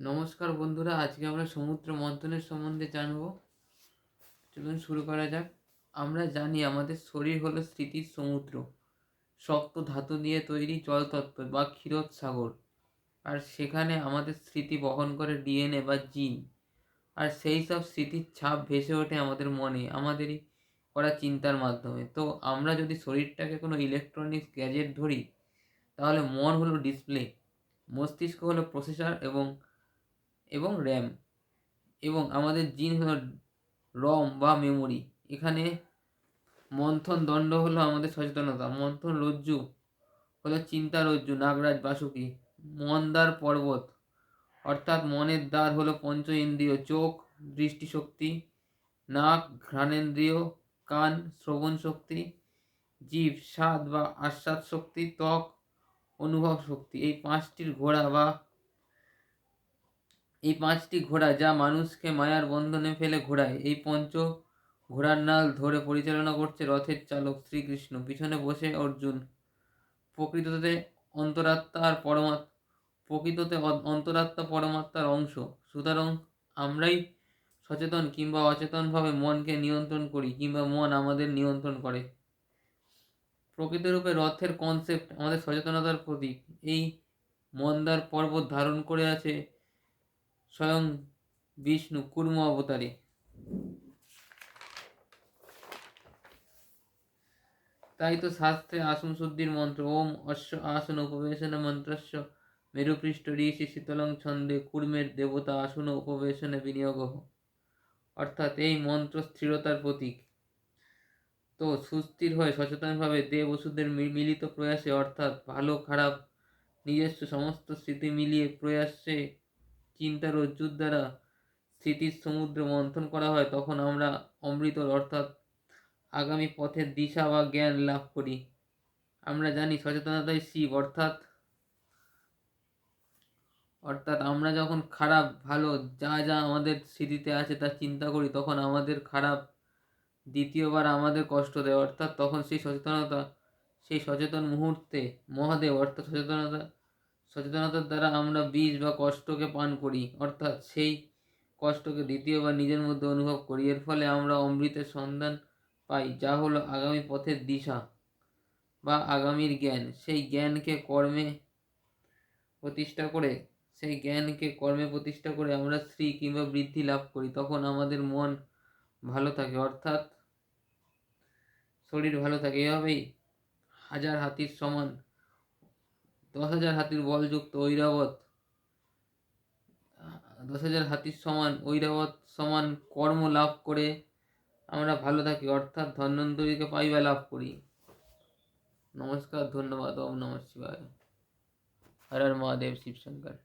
নমস্কার বন্ধুরা, আজকে আমরা সমুদ্র মন্থনের সম্বন্ধে জানব। চলুন শুরু করা যাক। আমরা জানি আমাদের শরীর হলো স্মৃতির সমুদ্র, শক্ত ধাতু দিয়ে তৈরি জলতত্ত্ব বা ক্ষীরোদসাগর। আর সেখানে আমাদের স্মৃতি বহন করে ডিএনএ বা জিন। আর সেই সব স্মৃতির ছাপ ভেসে ওঠে আমাদের মনে আমাদেরই করা চিন্তার মাধ্যমে। তো আমরা যদি শরীরটাকে কোনো ইলেকট্রনিক্স গ্যাজেট ধরি, তাহলে মন হলো ডিসপ্লে, মস্তিষ্ক হলো প্রসেসর এবং এবং র্যাম, এবং আমাদের জিন হলো রম বা মেমোরি। এখানে মন্থন দণ্ড হলো আমাদের সচেতনতা, মন্থন রজ্জু হলো চিন্তা রজ্জু নাগরাজ বাসুকি, মন্দার পর্বত অর্থাৎ মনের দ্বার হলো পঞ্চ ইন্দ্রিয়, চোখ দৃষ্টিশক্তি, নাক ঘ্রাণেন্দ্রিয়, কান শ্রবণ শক্তি, জিভ স্বাদ বা আস্বাদ শক্তি, ত্বক অনুভব শক্তি। এই পাঁচটি ঘোড়া যা মানুষকে মায়ার বন্ধনে ফেলে ঘোরায়। এই পঞ্চ ঘোড়ার নাল ধরে পরিচালনা করছে রথের চালক শ্রীকৃষ্ণ, পিছনে বসে অর্জুন। প্রকৃততে অন্তরাত্মা আর পরমাত্মা অন্তরাত্মা পরমাত্মার অংশ। সুতরাং আমরাই সচেতন কিংবা অচেতনভাবে মনকে নিয়ন্ত্রণ করি, কিংবা মন আমাদের নিয়ন্ত্রণ করে। প্রকৃতরূপে রথের কনসেপ্ট আমাদের সচেতনতার প্রতীক। এই মন্দার পর্বত ধারণ করে আছে স্বয়ং বিষ্ণু কুর্ম অবতারে। তাই তো শাস্ত্রে আসন শুদ্ধির মন্ত্র ওম অশ্ব আসন উপবেশন মন্ত্রস্য মেরুপৃষ্ঠ ঋষি শীতলং ছন্দে কুর্মের দেবতা আসন উপবেশনে বিনিয়োগ, অর্থাৎ এই মন্ত্র স্থিরতার প্রতীক। তো সুস্থির হয়ে সচেতনভাবে দেব ওষুধের মিলিত প্রয়াসে, অর্থাৎ ভালো খারাপ নিজস্ব সমস্ত স্মৃতি মিলিয়ে প্রয়াসে চিন্তা রজ্জুর দ্বারা স্মৃতির সমুদ্র মন্থন করা হয়, তখন আমরা অমৃত অর্থাৎ আগামী পথের দিশা বা জ্ঞান লাভ করি। আমরা জানি সচেতনতাই শিব, অর্থাৎ আমরা যখন খারাপ ভালো যা যা আমাদের স্মৃতিতে আছে তা চিন্তা করি, তখন আমাদের খারাপ দ্বিতীয়বার আমাদের কষ্ট দেয়। অর্থাৎ তখন সেই সচেতন মুহূর্তে মহাদেব অর্থাৎ সচেতনতার দ্বারা আমরা বিষ বা কষ্টকে পান করি, অর্থাৎ সেই কষ্টকে দ্বিতীয়বার নিজের মধ্যে অনুভব করি। এর ফলে আমরা অমৃতের সন্ধান পাই, যা হলো আগামী পথের দিশা বা আগামীর জ্ঞান। সেই জ্ঞানকে কর্মে প্রতিষ্ঠা করে আমরা শ্রী কিংবা বৃদ্ধি লাভ করি। তখন আমাদের মন ভালো থাকে, অর্থাৎ শরীর ভালো থাকে। এভাবেই 10,000 হাতির বলযুক্ত ঐরাবত 10,000 হাতির ঐরাবত সমান কর্ম লাভ করে আমরা ভালো থাকি, অর্থাৎ ধন্বন্তরীকে পাইবা লাভ করি। নমস্কার, ধন্যবাদ। ওম নমঃ শিবায়। হর হর মহাদেব, শিব শঙ্কর।